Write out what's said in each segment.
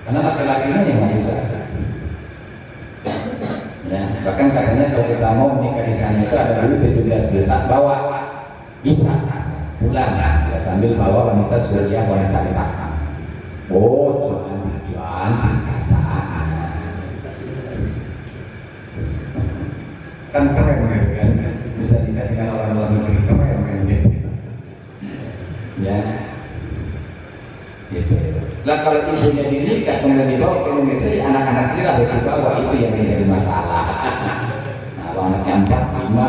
Karena laki-lakinya yang maju saja. Ya, bahkan katanya kalau kita mau menikah di sana itu ada duit 17 juta, bawa bisa pulang ya, sambil bawa wanita suriah, wanita ditangkap. Oh, cantik kata kan keren kan, bisa nikah dengan orang luar negeri, keren kan gitu. Ya, gitu. Lah kalau ibunya dinikah kemudian dibawa ke Indonesia, ya anak-anaknya harus dibawa, itu yang menjadi masalah. Nah, kalau anaknya 4, 5,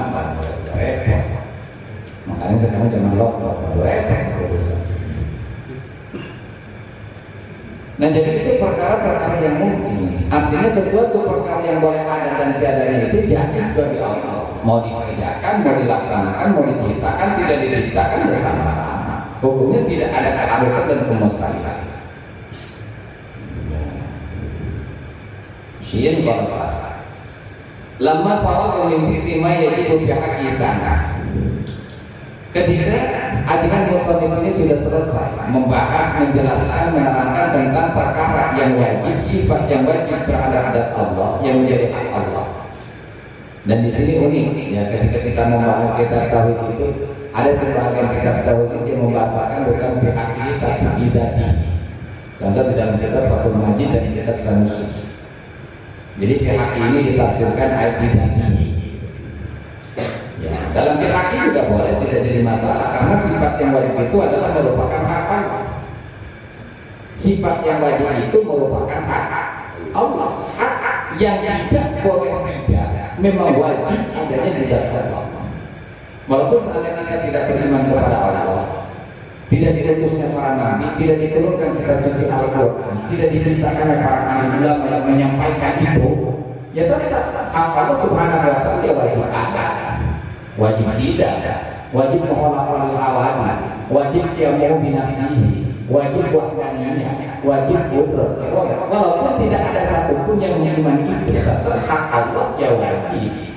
repot. Makanya sekarang zaman lockdown, repot. Nah, jadi itu perkara-perkara yang mungkin. Artinya sesuatu perkara yang boleh ada dan tiadanya itu jais bagi Allah. Mau dikerjakan, mau dilaksanakan, mau diciptakan, tidak diciptakan, ya sama-sama. Hukumnya tidak ada keharusan dan kemustahilan. Syiin kalau salah. Lama fawaq min dzikri ma yajibu bi haqqina. Ketika ajaran musannif ini sudah selesai membahas, menjelaskan, menerangkan tentang perkara yang wajib, sifat yang wajib terhadap zat Allah yang menjadi hak Allah. Dan di sini unik ya, ketika kita membahas kitab tauhid itu ada sebagian kitab tauhid yang membahasakan bukan pihak ini tapi bidati. Contoh di dalam kitab Fathul Majid dan kitab Sanusi. Jadi pihak ini ditafsirkan ayat bidati. Ya, dalam pihak ini juga boleh, tidak jadi masalah karena sifat yang wajib itu adalah merupakan hak Allah. Sifat yang wajib itu merupakan hak Allah. Hak yang tidak boleh tidak memang wajib adanya di dalam Allah. Walaupun seandainya kita tidak beriman kepada Allah, tidak diutusnya para nabi, tidak diturunkan kitab suci Al-Quran, tidak diciptakan oleh para ahli ulama yang menyampaikan itu, ya tetap hak Allah Subhanahu wa Ta'ala ya wajib ada, wajib tidak, wajib menghormati hawadis, wajib qiyamuhu binafsihi, wajib wahdaniyah, wajib qudrat. Walaupun tidak ada satupun yang mengimani itu, tetap hak Allah ya wajib.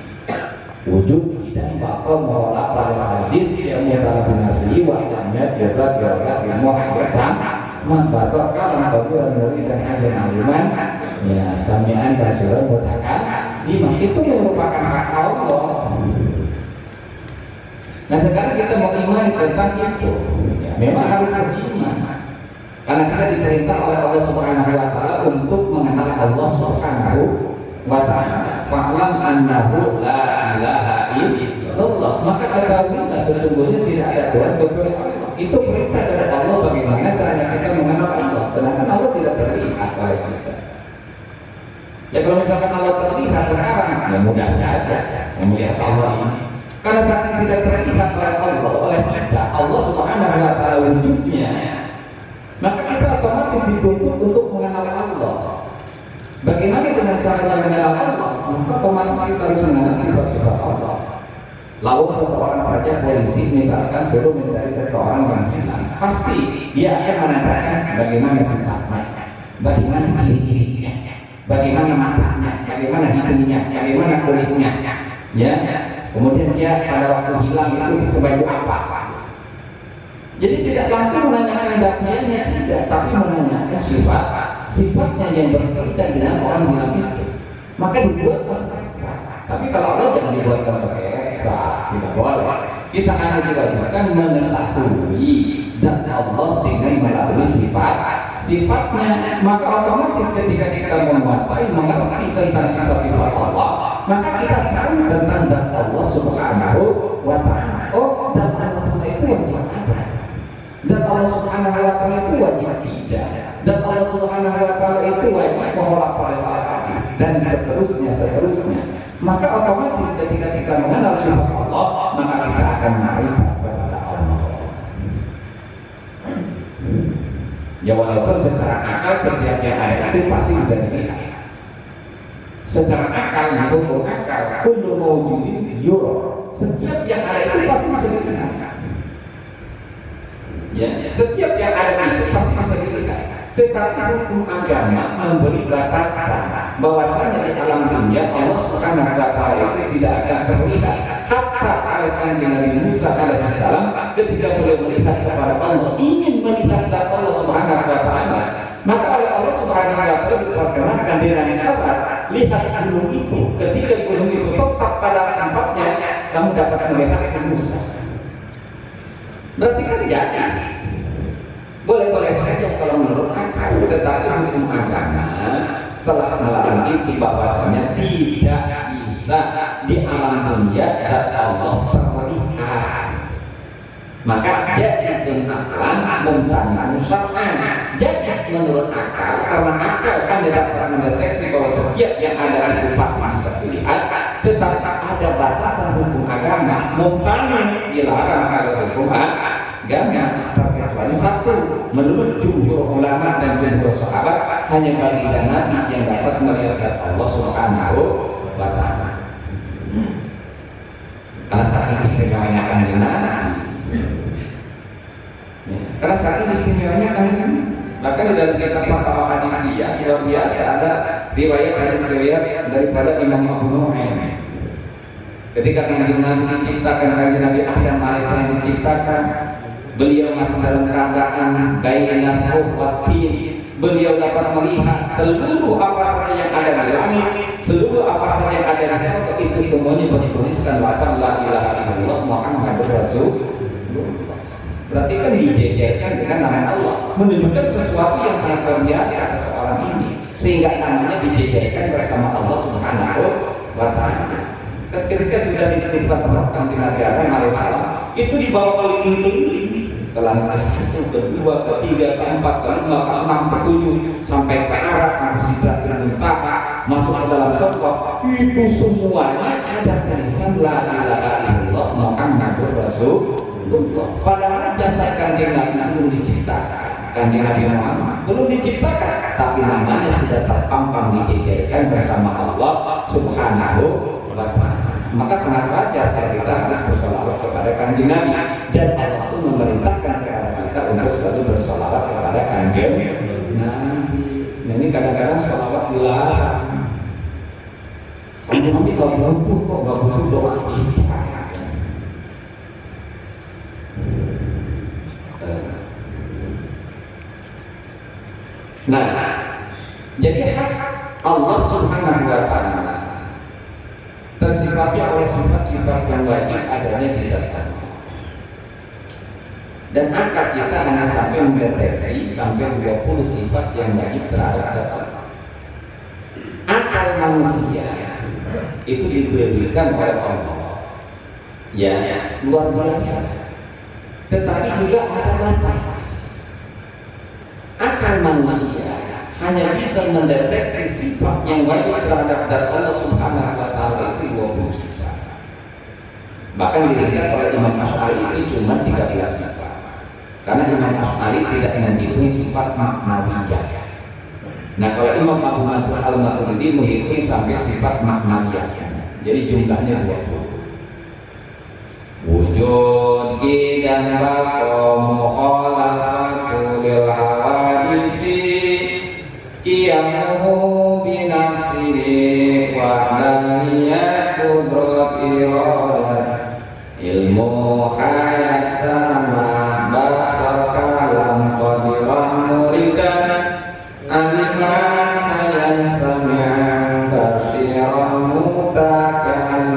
Wujud dan bapak menolak pada hadis yang mutara binafsihi wahdaniyah, qudrat, ilmu hayat sama membasar kalam bagiran murid dan ajar aliman ya sami'an basiran mutakan imam itu merupakan hak Allah. Nah sekarang kita mau imani tentang itu ya, memang harus beriman karena kita diperintah oleh Allah Subhanahu wa Ta'ala untuk mengenal Allah Subhanahu wa Ta'ala. Fa'lam annahu la ilaha illallah, maka ketahuilah sesungguhnya tidak ada Tuhan kecuali Allah. Itu perintah dari Allah bagaimana caranya kita mengenal Allah, sedangkan Allah tidak terlihat oleh kita. Ya kalau misalkan Allah terlihat sekarang, ya mudah saja melihat Allah ini. Karena saat tidak terlihat oleh Allah, oleh kita, Allah Subhanahu wa Ta'ala wujudnya, maka kita otomatis dituntut untuk mengenal Allah. Bagaimana dengan caranya mengenal Allah? Maka otomatis kita harus mengenal sifat-sifat Allah. Lalu seseorang saja polisi misalkan suruh mencari seseorang yang hilang, pasti dia akan menanyakan bagaimana sifatnya, bagaimana ciri-cirinya, bagaimana matanya, bagaimana hidungnya, bagaimana kulitnya, ya. Kemudian dia pada waktu hilang itu pakai baju apa? Jadi tidak langsung menanyakan datiannya, tidak, tapi menanyakan sifatnya yang berkaitan dengan orang hilang itu. Maka dibuat sketsa. Tapi kalau Allah jangan dibuatkan sketsa, tidak boleh. Kita hanya diwajibkan mengetahui dan Allah dengan melalui sifatnya. Maka otomatis ketika kita menguasai, mengerti tentang sifat-sifat Allah, maka kita tahu tentang zat Allah Subhanahu wa Ta'ala. Oh, zat Allah itu wajib ada. Dan Allah Subhanahu wa Ta'ala itu wajib tidak. Dan Allah Subhanahu wa Ta'ala itu wajib menolak pada hadis dan seterusnya. Maka otomatis ketika kita mengenal sifat Allah, maka kita akan ma'rifat kepada Allah. Ya walaupun secara akal setiap yang ada itu pasti bisa dilihat. Secara akal, hukum akal, kullu mawjudin yura. Setiap yang ada itu pasti bisa dilihat. Ya, setiap yang ada itu pasti bisa dilihat. Tetapi hukum agama memberi batasan bahwasanya di alam dunia Allah Subhanahu wa Ta'ala itu tidak akan terlihat. Hatta oleh kanjeng Nabi Musa alaihissalam ketika beliau melihat kepada Allah, ingin melihat Allah Subhanahu wa Ta'ala, maka oleh Allah Subhanahu Subhanahu wa taala diperkenalkan di dalam syarat, lihat gunung itu, ketika gunung itu tetap pada tempatnya, kamu dapat melihat Musa. Berarti kan jais. Boleh-boleh saja kalau menurut akal, tetapi hukum agama telah melarang itu, bahwasanya tidak bisa di alam dunia dan Allah terlihat. Maka jaizun aklan mumtani'un syar'an. Jaiz menurut akal, karena akal hanya dapat mendeteksi bahwa setiap yang ada itu pasti bisa dilihat, tetapi ada batasan hukum agama. Mumtani dilarang oleh hukum agama, terkecuali satu, menurut jumhur ulama dan jumhur sahabat, hanya baginda Nabi yang dapat melihat Allah Subhanahu wa ta'ala. Karena saking istimewanya kanjeng Nabi, karena saking istimewanya kanjeng Nabi. Bahkan di dalam kitab Fatwa Hadisiyah luar biasa ada riwayat daripada Imam Abu Nu'aim. Ketika kanjeng Nabi diciptakan, kanjeng Nabi Adam alaihissalam diciptakan, beliau masih dalam keadaan bainan ruhatin. Beliau dapat melihat seluruh apa saja yang ada di langit, seluruh apa saja yang ada di surga, itu semuanya bertuliskan lafaz la ilaha illallah Muhammadur Rasulullah. Berarti kan dijejerkan dengan nama Allah, menunjukkan sesuatu yang sangat luar biasa seseorang ini, sehingga namanya dijejerkan bersama Allah Subhanahu wa ta'ala. Ketika sudah ditetapkan di Nabi Adam alaihissalam, itu dibawa keliling-keliling ke langit ke-1, ke-2, ke-3, ke-4, ke-5, ke-6, ke-7, sampai ke arah sampai Sidratul Muntaha, masuk ke dalam surga. Itu semuanya ada tulisan la ilaha illallah Muhammadur Rasulullah. Padahal jasad kanjeng Nabi belum diciptakan, kanjeng Nabi Muhammad belum diciptakan, tapi namanya sudah terpampang dijejerkan bersama Allah Subhanahu wa ta'ala. Maka sangat wajar kalau kita harus bersolawat kepada kanjeng Nabi, dan Allah itu memerintahkan kepada kita untuk selalu bersolawat kepada kanjeng Nabi. Nah, ini kadang-kadang solawat dilarang. Kanjeng Nabi nggak butuh kok, nggak butuh doa kita. Nah, jadi hak Allah Subhanahu wa ta'ala tersifati oleh sifat-sifat yang wajib adanya di dalam, dan akal kita hanya sampai mendeteksi sampai 20 sifat yang wajib terhadap Allah. Akal manusia itu diberikan oleh Allah, ya luar biasa, tetapi juga ada batas. Akal manusia hanya bisa mendeteksi sifat yang wajib terhadap zat Allah Subhanahu wa ta'ala itu 20 sifat. Bahkan diringkas oleh Imam Asy'ari itu cuma 13 sifat. Karena Imam Asy'ari tidak menghitung sifat maknawiyah. Nah, kalau Imam Abu Mansur Al-Maturidi menghitung sampai sifat maknawiyah. Jadi jumlahnya 20. Wujud dan baqa mukhalafatu lil hawadisi qiyamuhu binafsihi wa daniyat qudrat iradat ilmu hayat sama basar kalam qadiran muridan aliman ayan sami'an basyiran mutakaliman.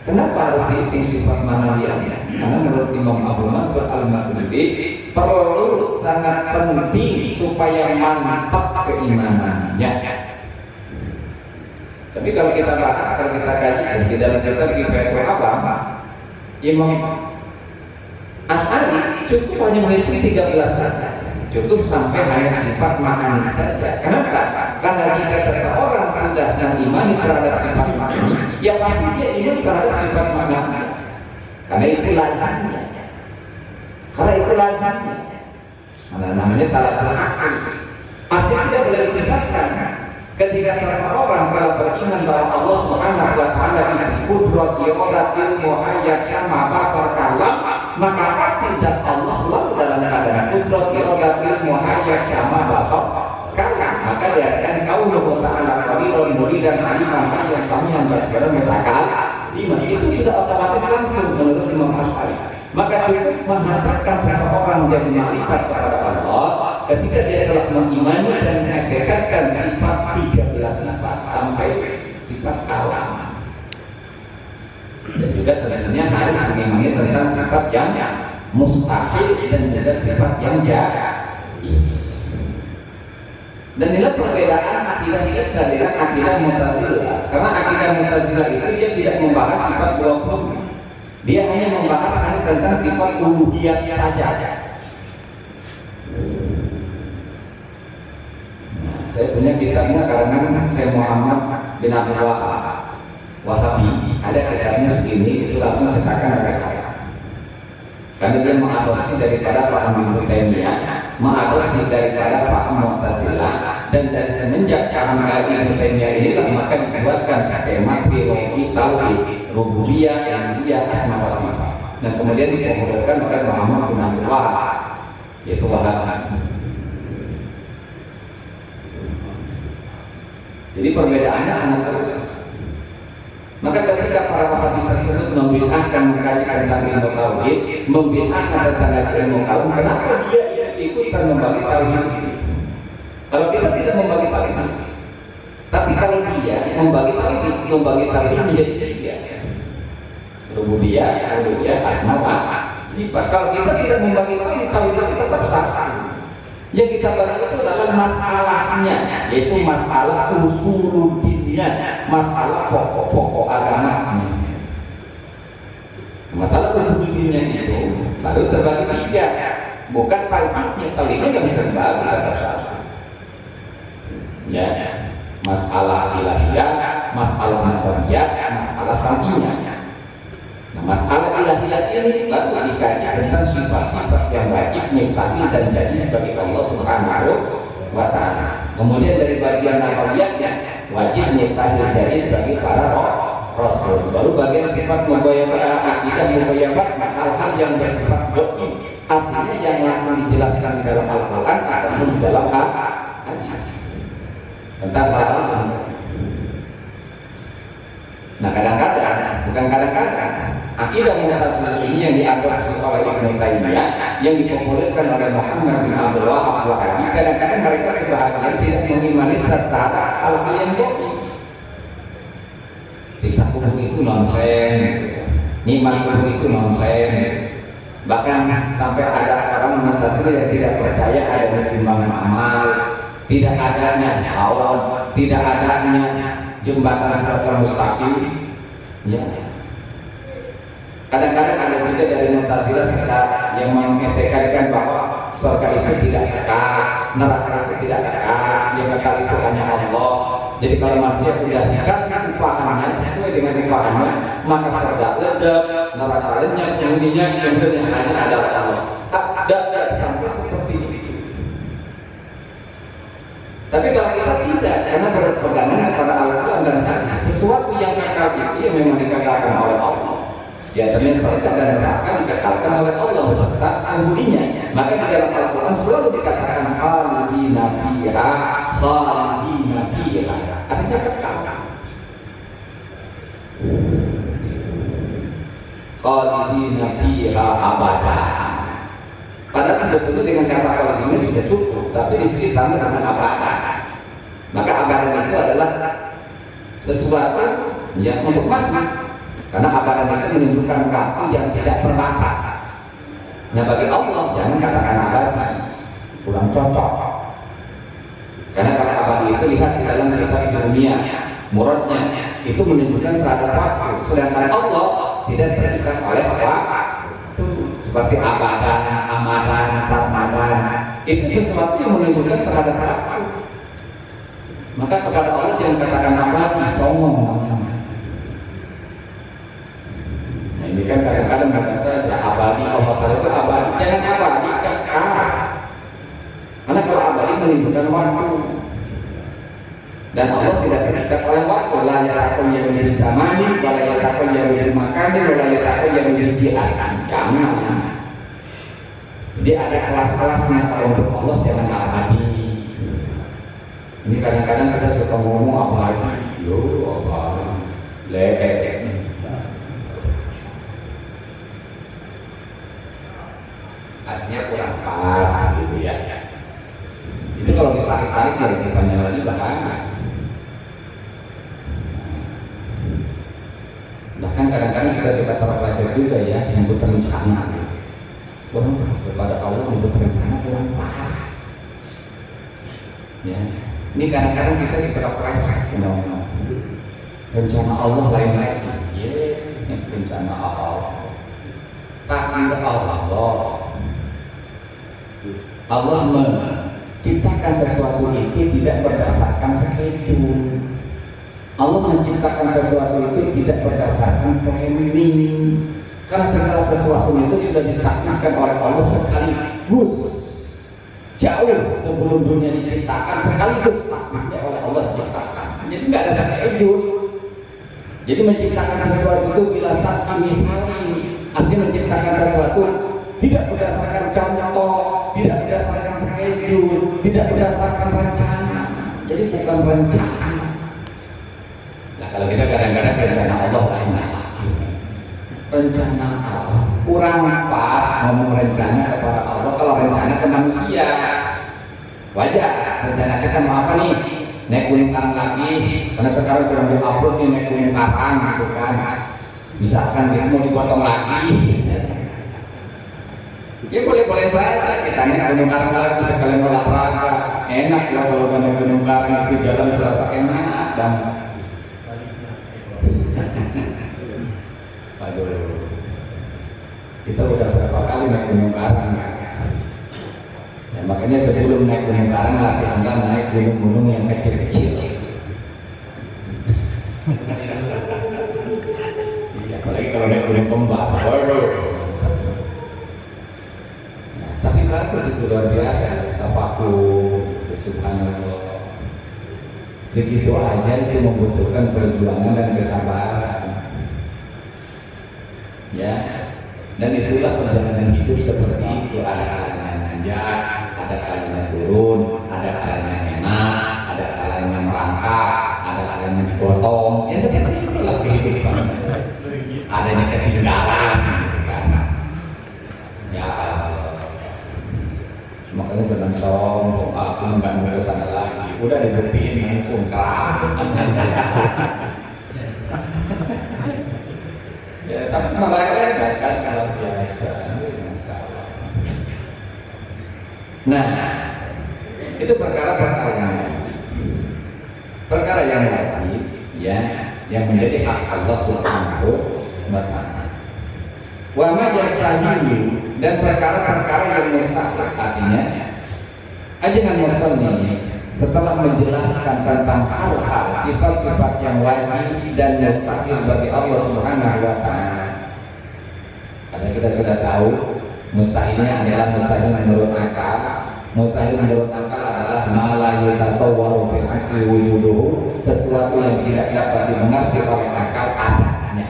Kenapa harus dihitung sifat manawiyahnya? Karena menurut Imam Abu Mansur Al-Maturidi perlu sangat penting supaya mantap keimanannya. Tapi kalau kita bahas, kalau kita kaji di dalam kitab Kifayatul Awam, Imam Asy'ari cukup hanya menghitung 13 saja, cukup sampai hanya sifat ma'ani saja. Kenapa? Karena jika seseorang sudah mengimani terhadap sifat ma'ani, ya pasti dia iman terhadap sifat ma'ani. Karena itu lazimnya. Mana namanya talazul akal. Artinya tidak boleh dipisahkan. Ketika seseorang telah beriman bahwa Allah Subhanahu wa ta'ala itu qudrat, iradat, ilmu, hayat, sama, basar, kalam, maka pasti zat Allah selalu dalam keadaan qudrat, iradat, ilmu, hayat, sama, basar, kalam. Maka diartikan qauluhu ta'ala qadiran muridan aliman hayyan samian basiran mutakaliman. Itu sudah otomatis langsung menurut Imam Asy'ari. Maka cukup menghantarkan seseorang menjadi makrifat kepada Allah, ketika dia telah mengimani dan menghakikat sifat 13 sifat sampai sifat alam. Dan juga tentunya harus mengimani tentang sifat yang mustahil dan juga sifat yang jaiz. Dan inilah perbedaan akidah kita dengan akidah Mu'tazilah. Karena akidah Mu'tazilah itu dia tidak membahas sifat 20. Dia hanya membahas tentang sifat uluhiyat saja. Nah, saya punya kitabnya karangan Syekh Muhammad bin Abdul Wahab Wahabi. Ada kitabnya segini, itu langsung cetakan dari saya. Karena dia mengadopsi daripada paham Ibnu Taimiyah, mengadopsi daripada paham Mu'tazilah, dan dari semenjak paham Ibnu Taimiyah inilah maka dibuatkan skema teologi tauhid, rububiyah, uluhiyah, asma wa sifat. Dan kemudian dipopulerkan oleh Muhammad bin Abdul Wahab, yaitu Wahabi. Jadi perbedaannya sangat terlihat. Maka ketika para Wahabi tersebut membid'ahkan mengkaji tentang ilmu tauhid, membid'ahkan tentang ilmu kalam, kenapa dia ikutan membagi tauhid itu? Kalau kita tidak membagi tauhid, tapi kalau dia membagi tauhid menjadi 3. Rububiyah, uluhiyah, asma wa sifat. Kalau kita tidak membagi tauhid, tauhid itu tetap satu. Yang kita bagi itu adalah masalahnya, yaitu masalah usuluddinnya, masalah pokok-pokok agamanya. Masalah usuluddinnya itu baru terbagi 3, bukan tauhidnya. Tauhidnya nggak bisa dibagi, tetap satu. Ya, masalah ilahiyah, masalah nafsiyah, masalah samiyah. Nah, masalah ilahiyah ini baru dikaji tentang sifat-sifat yang wajib, mustahil, dan jadi sebagai Allah Subhanahu wa Ta'ala. Kemudian dari bagian nafsiyahnya wajib, mustahil, jadi sebagai para rasul. Baru bagian sifat mubayyabat, akidah mubayyabat, hal-hal yang bersifat gaib, artinya yang langsung dijelaskan di dalam Al-Quran ataupun di dalam hadis tentang hal-hal yang. Nah, kadang-kadang, bukan kadang-kadang, akidah Mu'tazilah ini yang diadopsi oleh Ibnu Taimiyah, yang dipopulerkan oleh Muhammad bin Abdul Wahab Wahabi, kadang-kadang mereka sebahagian tidak mengimani terhadap hal-hal yang gaib. Siksa kubur itu nonsen, niman kubur itu nonsen. Bahkan sampai ada orang Mu'tazilah yang tidak percaya adanya timbangan amal, tidak adanya hawa, tidak adanya jembatan siratal mustaqim. Ya. Kadang-kadang ada juga dari Mu'tazilah yang mengetekankan bahwa surga itu tidak kekal, neraka itu tidak kekal, yang kekal itu hanya Allah. Jadi kalau manusia sudah dikasih upahannya sesuai dengan upahannya, maka surga ledak, neraka lenyap, penghuninya kemudian yang hanya adalah Allah. Tidak sampai seperti itu. Tapi kalau kita tidak, karena berpegangan kepada Al-Quran dan hadis, sesuatu yang kekal itu yang memang dikekalkan oleh Allah. Di antaranya surga dan neraka dikekalkan oleh Allah beserta penghuninya. Maka di dalam Al-Quran selalu dikatakan khalidina fiha, khalidina fiha, artinya kekal. Khalidina fiha abada. Padahal sebetulnya dengan kata khalidina sudah cukup, tapi di sini ditambah dengan abada. Maka abadan itu adalah sesuatu yang untuk makna. Karena abadan itu menunjukkan waktu yang tidak terbatas. Nah, bagi Allah jangan katakan abadi, kurang cocok. Karena kalau abadi itu lihat di dalam kitab dunia, muradnya itu menunjukkan terhadap waktu. Sedangkan Allah tidak terikat oleh waktu. Seperti abadan, amadan, sarmadan, itu sesuatu yang menunjukkan terhadap waktu. Maka kepada Allah jangan katakan abadi, songong. Ini kan kadang-kadang kata saja abadi, Allah Ta'ala itu abadi, jangan abadi, kekal. Karena kalau abadi menunjukkan waktu, dan Allah tidak terikat oleh waktu. La yataqayyaru bi zamani, wa la yataqayyaru bi makani, wa la yataqayyaru bi jihad. Jangan. Jadi ada kelas-kelasnya. Kalau untuk Allah jangan abadi. Ini kadang-kadang kita suka ngomong abadi, yo abadi, leek. Artinya kurang pas gitu ya. Itu kalau ditarik-tarik ya lebih banyak lagi bahaya. Bahkan kadang-kadang kita suka terpleset juga ya, yang berencana gitu. Kurang pas kepada Allah, yang berencana kurang pas. Ya, ini kadang-kadang kita juga terpleset, rencana Allah lain lagi. Rencana Allah, takdir Allah. Allah menciptakan sesuatu itu tidak berdasarkan schedule. Allah menciptakan sesuatu itu tidak berdasarkan planning, karena segala sesuatu itu sudah ditakdirkan oleh Allah sekaligus, jauh sebelum dunia diciptakan, sekaligus takdirnya oleh Allah diciptakan. Jadi nggak ada schedule. Jadi menciptakan sesuatu itu bila satu misalnya, artinya menciptakan sesuatu tidak berdasarkan contoh, tidak berdasarkan schedule, tidak berdasarkan rencana. Jadi bukan rencana. Nah, kalau kita kadang-kadang rencana Allah lain lagi. Rencana Allah kurang pas ngomong rencana kepada Allah. Kalau rencana ke manusia wajar. Rencana kita mau apa nih? Naik gunung karang lagi. Karena sekarang sedang di-upload nih naik gunung karang gitu kan. Misalkan kita mau digotong lagi. Ya boleh-boleh saja kita naik gunung karang lagi sekalian olahraga. Enak lah kalau naik gunung karang itu jalan serasa enak dan aduh, kita udah berapa kali naik gunung karang ya. Ya makanya sebelum naik gunung karang latihan naik gunung-gunung yang kecil-kecil. Ya, apalagi kalau naik gunung kembar, waduh. Nah, tapi bagus itu luar biasa. Tafakur, subhanallah. Segitu aja itu membutuhkan perjuangan dan kesabaran. Ya, dan itulah perjalanan hidup seperti itu. Ada kalanya nanjak, ada kalanya turun, ada kalanya enak, ada kalanya merangkak, ada kalanya digotong. Ya seperti itulah kehidupan. Adanya ketinggalan, gitu kan. Ya, makanya jangan sombong. Aku nggak mau ke sana lagi. Udah dibuktiin langsung kerap. Ya, tapi melelehkan kan luar biasa. Nah, itu perkara-perkara yang wajib. Perkara yang wajib, ya, yang menjadi hak Allah Subhanahu wa Ta'ala. Wa ma yastahilu, dan perkara-perkara yang mustahil, artinya ajaran musannif setelah menjelaskan tentang hal-hal sifat-sifat yang wajib dan mustahil bagi Allah Subhanahu wa Ta'ala. Karena kita sudah tahu mustahilnya adalah mustahil menurut akal. Mustahil menurut akal adalah ma la yatasawwaru fil aqli wujuduhu, sesuatu yang tidak dapat dimengerti oleh akal adanya.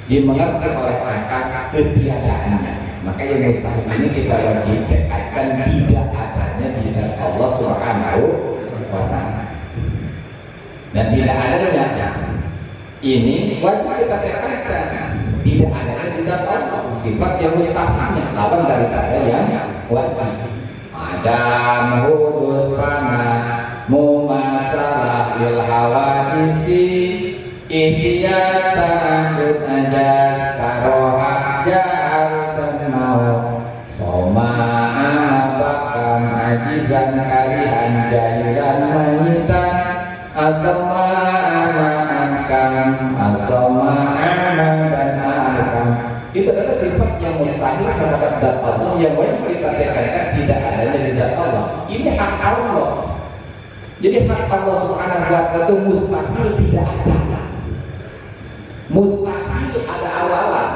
Dimengerti oleh akal ketiadaannya. Maka yang mustahil ini kita wajib tekadkan tidak adanya di dalam Allah Subhanahu wa Ta'ala. Dan tidak adanya ini wajib kita tekadkan tidak adanya di dalam Allah, sifat yang mustahilnya lawan daripada yang wajib. Adam hudus fana mumasalah bil hawadisi ihtiyatan najas karoha ja'al tanau soma amabakan ajizan kalihan jahilan mahitan asma amaankan asma amadan arkam. Itu adalah sifat yang mustahil terhadap zat Allah yang wajib kita tekadkan tidak adanya di zat Allah. Ini hak Allah. Jadi hak Allah Subhanahu wa Ta'ala itu mustahil tidak ada. Mustahil ada awalan,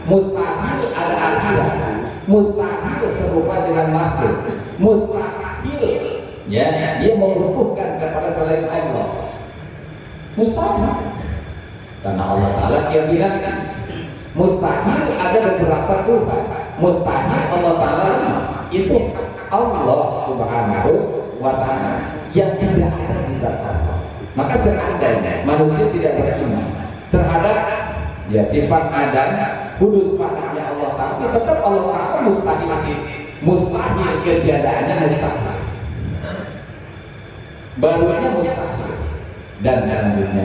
mustahil ada akhirat, mustahil serupa dengan makhluk, mustahil ya dia membutuhkan kepada selain Allah. Mustahil. Karena Allah Ta'ala keyakinan mustahil ada beberapa Tuhan. Mustahil Allah Ta'ala itu Allah Subhanahu wa Ta'ala yang tidak ada di dalam Allah. Maka seandainya manusia tidak beriman terhadap ya sifat Adam, kudus maknanya Allah Ta'ala, tetap Allah Ta'ala mustahil ketiadaannya mustahil. barunya mustahil, dan selanjutnya.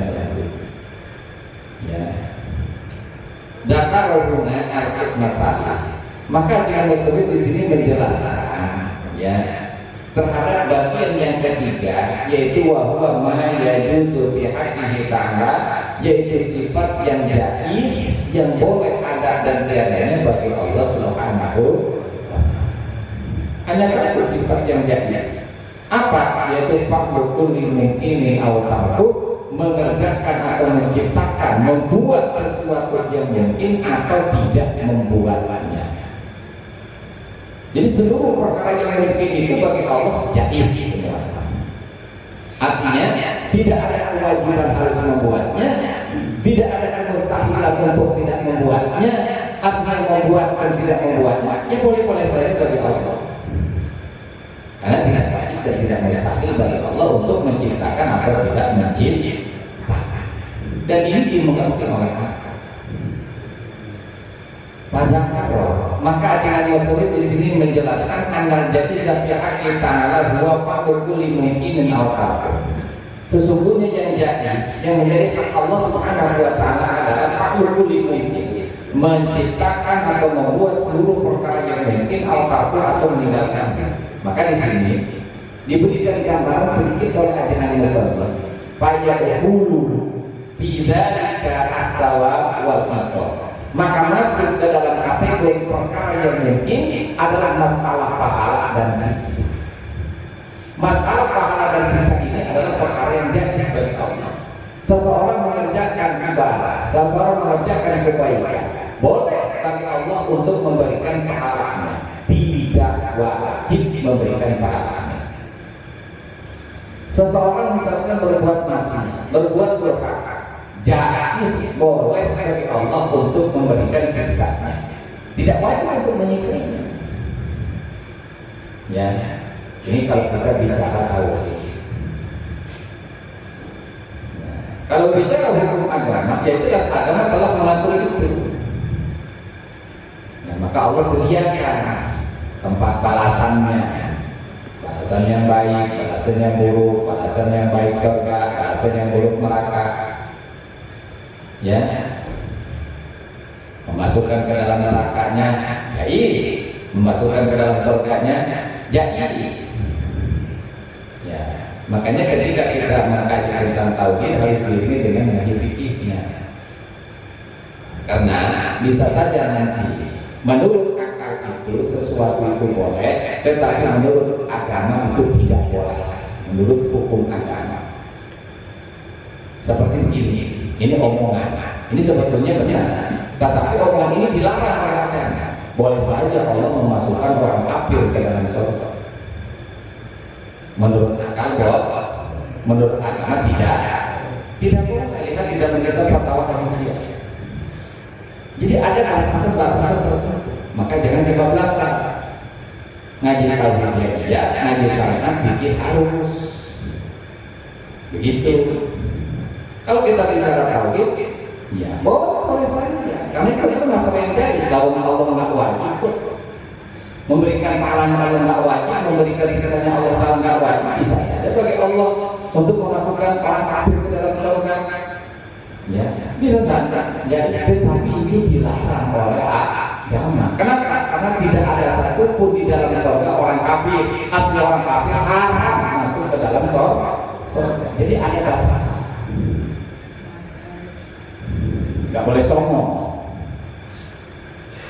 Ya. Dzakaruna al-qismas tsalis. Maka Imam Muslim di sini menjelaskan ya terhadap bagian yang ketiga, yaitu wa huwa ma yajuzu fi haqqihi ta'ala, yaitu sifat yang jaiz yang boleh ada dan tiadanya bagi Allah Subhanahu wa ta'ala. Hanya satu sifat yang jaiz. Apa? Yaitu fa'lu kulli mumkinin aw tarku, mengerjakan atau menciptakan, membuat sesuatu yang mungkin atau tidak membuatnya. Jadi seluruh perkara yang mungkin itu bagi Allah jaiz semua. Artinya tidak ada kewajiban harus membuatnya, tidak ada kemustahilan untuk tidak membuatnya, artinya membuat dan tidak membuatnya, ya boleh-boleh saja bagi Allah. Karena tidak wajib dan tidak mustahil bagi Allah untuk menciptakan atau tidak menciptakan. Dan ini dimengerti oleh akal. Maka ajaran Muslim di sini menjelaskan anal jadi zabiha ta'ala huwa fa'lu kulli mumkinin aw tarku. Sesungguhnya yang jaiz yang menjadi hak Allah Subhanahu wa ta'ala adalah fa'lu kulli mumkin, menciptakan atau membuat seluruh perkara yang mungkin atau meninggalkan. Maka di sini diberikan gambaran sedikit oleh ajaran Muslim. Fayaqulu fi dzalika as-sawab wal iqab. Maka masuk ke dalam kategori perkara yang mungkin adalah masalah pahala dan siksa. Masalah pahala dan siksa ini adalah perkara yang jaiz bagi Allah. Seseorang mengerjakan ibadah, seseorang mengerjakan kebaikan, boleh bagi Allah untuk memberikan pahalanya, tidak wajib memberikan pahalanya. Seseorang misalkan berbuat maksiat, berbuat durhaka, jaiz boleh bagi Allah untuk memberikan siksanya, tidak wajib untuk menyiksanya. Ya, ini kalau kita bicara tauhid. Kalau bicara hukum agama, ya jelas agama telah mengatur itu. Nah, maka Allah sediakan tempat balasannya, balasan yang baik, balasan yang buruk, balasan yang baik surga, balasan yang buruk neraka. Ya, memasukkan ke dalam nerakanya jaiz, memasukkan ke dalam surganya jaiz. Ya, makanya ketika kita mengkaji tentang tauhid harus diiringi dengan ngaji fikihnya, karena bisa saja nanti menurut akal itu sesuatu itu boleh, tetapi menurut agama itu tidak boleh, menurut hukum agama. Seperti begini. Ini omongan, ini sebetulnya benar, tetapi omongan ini dilarang oleh agama. Boleh saja Allah memasukkan orang kafir ke dalam surga. Menurut akal boleh, menurut agama tidak boleh. Lihat di dalam kitab fatwa Hadisiyah. Jadi ada batasan-batasan tertentu. Maka jangan kebablasan. Ngaji tauhidnya ya, ngaji syariat bikin harus begitu. Kalau kita bicara tauhid, ya boleh saja. Karena itu masalah yang jaiz. Kalau Allah nggak wajib, memberikan pahalanya Allah nggak wajib, memberikan siksanya Allah nggak wajib, bisa saja bagi Allah untuk memasukkan orang kafir ke dalam surga. Ya, bisa saja. Ya, tetapi itu dilarang oleh agama. Kenapa? Karena tidak ada satupun di dalam surga orang kafir. Artinya orang kafir haram masuk ke dalam surga. Jadi ada batasan. Nggak boleh sombong.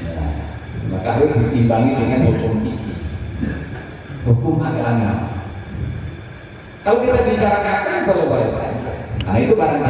Ya, maka harus diimbangi dengan hukum fikih, hukum agama. Kalau kita bicara akal boleh saja. Nah itu barangnya.